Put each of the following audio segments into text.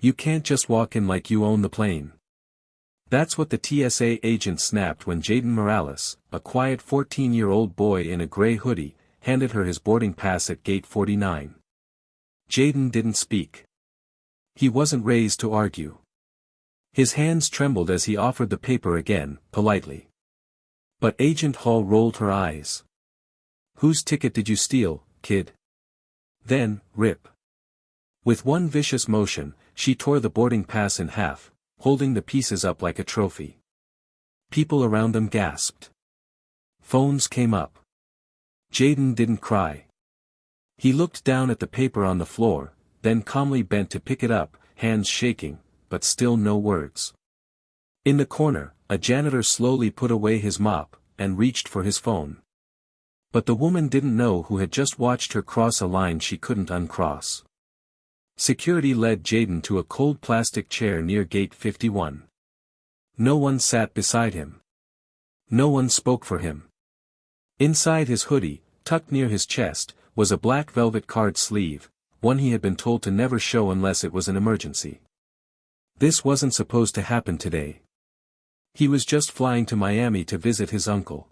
You can't just walk in like you own the plane. That's what the TSA agent snapped when Jaden Morales, a quiet 14-year-old boy in a gray hoodie, handed her his boarding pass at gate 49. Jaden didn't speak. He wasn't raised to argue. His hands trembled as he offered the paper again, politely. But Agent Hall rolled her eyes. "Whose ticket did you steal, kid?" Then, rip. With one vicious motion, she tore the boarding pass in half, holding the pieces up like a trophy. People around them gasped. Phones came up. Jaden didn't cry. He looked down at the paper on the floor, then calmly bent to pick it up, hands shaking, but still no words. In the corner, a janitor slowly put away his mop, and reached for his phone. But the woman didn't know who had just watched her cross a line she couldn't uncross. Security led Jaden to a cold plastic chair near gate 51. No one sat beside him. No one spoke for him. Inside his hoodie, tucked near his chest, was a black velvet card sleeve, one he had been told to never show unless it was an emergency. This wasn't supposed to happen today. He was just flying to Miami to visit his uncle.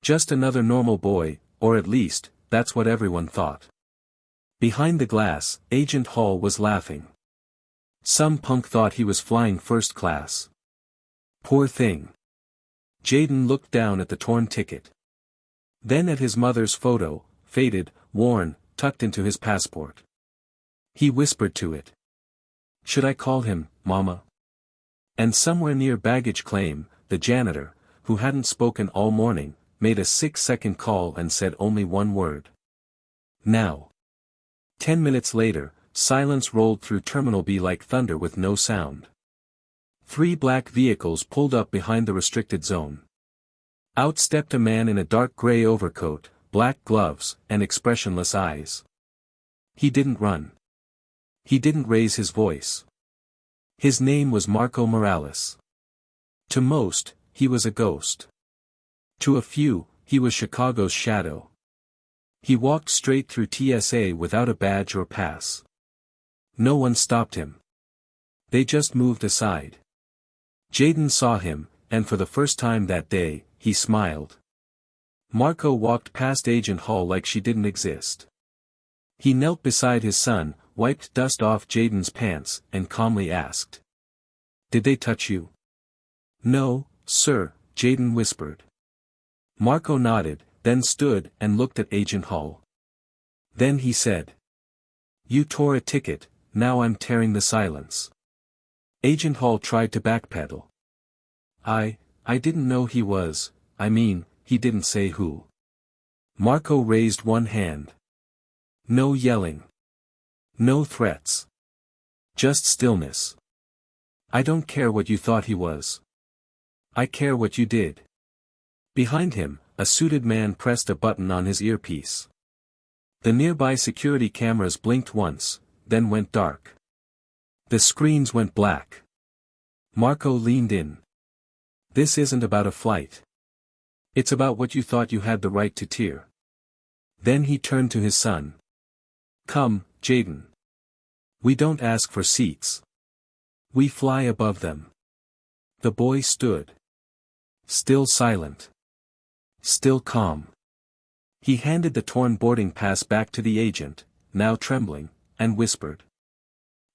Just another normal boy, or at least, that's what everyone thought. Behind the glass, Agent Hall was laughing. Some punk thought he was flying first class. Poor thing. Jaden looked down at the torn ticket. Then at his mother's photo, faded, worn, tucked into his passport. He whispered to it. "Should I call him, Mama?" And somewhere near baggage claim, the janitor, who hadn't spoken all morning, made a 6-second call and said only one word. "Now." 10 minutes later, silence rolled through Terminal B like thunder with no sound. 3 black vehicles pulled up behind the restricted zone. Out stepped a man in a dark gray overcoat, black gloves, and expressionless eyes. He didn't run. He didn't raise his voice. His name was Marco Morales. To most, he was a ghost. To a few, he was Chicago's shadow. He walked straight through TSA without a badge or pass. No one stopped him. They just moved aside. Jaden saw him, and for the first time that day, he smiled. Marco walked past Agent Hall like she didn't exist. He knelt beside his son, wiped dust off Jaden's pants, and calmly asked. "Did they touch you?" "No, sir," Jaden whispered. Marco nodded, then stood and looked at Agent Hall. Then he said. "You tore a ticket, now I'm tearing the silence." Agent Hall tried to backpedal. I didn't know he was, he didn't say who." Marco raised one hand. "No yelling. No threats. Just stillness. I don't care what you thought he was. I care what you did." Behind him, a suited man pressed a button on his earpiece. The nearby security cameras blinked once, then went dark. The screens went black. Marco leaned in. "This isn't about a flight. It's about what you thought you had the right to tear." Then he turned to his son. "Come, Jaden. We don't ask for seats. We fly above them." The boy stood. Still silent. Still calm. He handed the torn boarding pass back to the agent, now trembling, and whispered.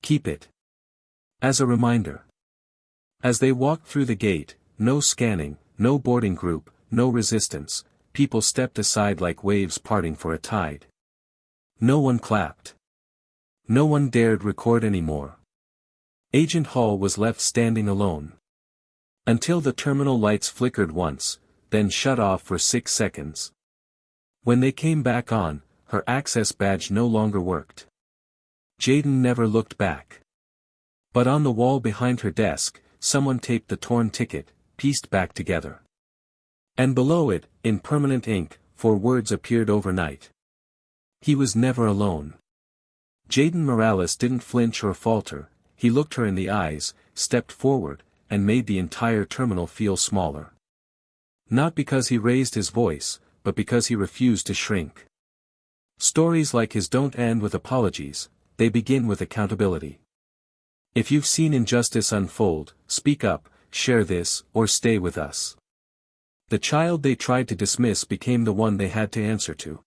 "Keep it. As a reminder." As they walked through the gate, no scanning, no boarding group, no resistance, people stepped aside like waves parting for a tide. No one clapped. No one dared record anymore. Agent Hall was left standing alone. Until the terminal lights flickered once, then shut off for 6 seconds. When they came back on, her access badge no longer worked. Jaden never looked back. But on the wall behind her desk, someone taped the torn ticket, pieced back together. And below it, in permanent ink, 4 words appeared overnight. He was never alone. Jaden Morales didn't flinch or falter, he looked her in the eyes, stepped forward, and made the entire terminal feel smaller. Not because he raised his voice, but because he refused to shrink. Stories like his don't end with apologies, they begin with accountability. If you've seen injustice unfold, speak up, share this, or stay with us. The child they tried to dismiss became the one they had to answer to.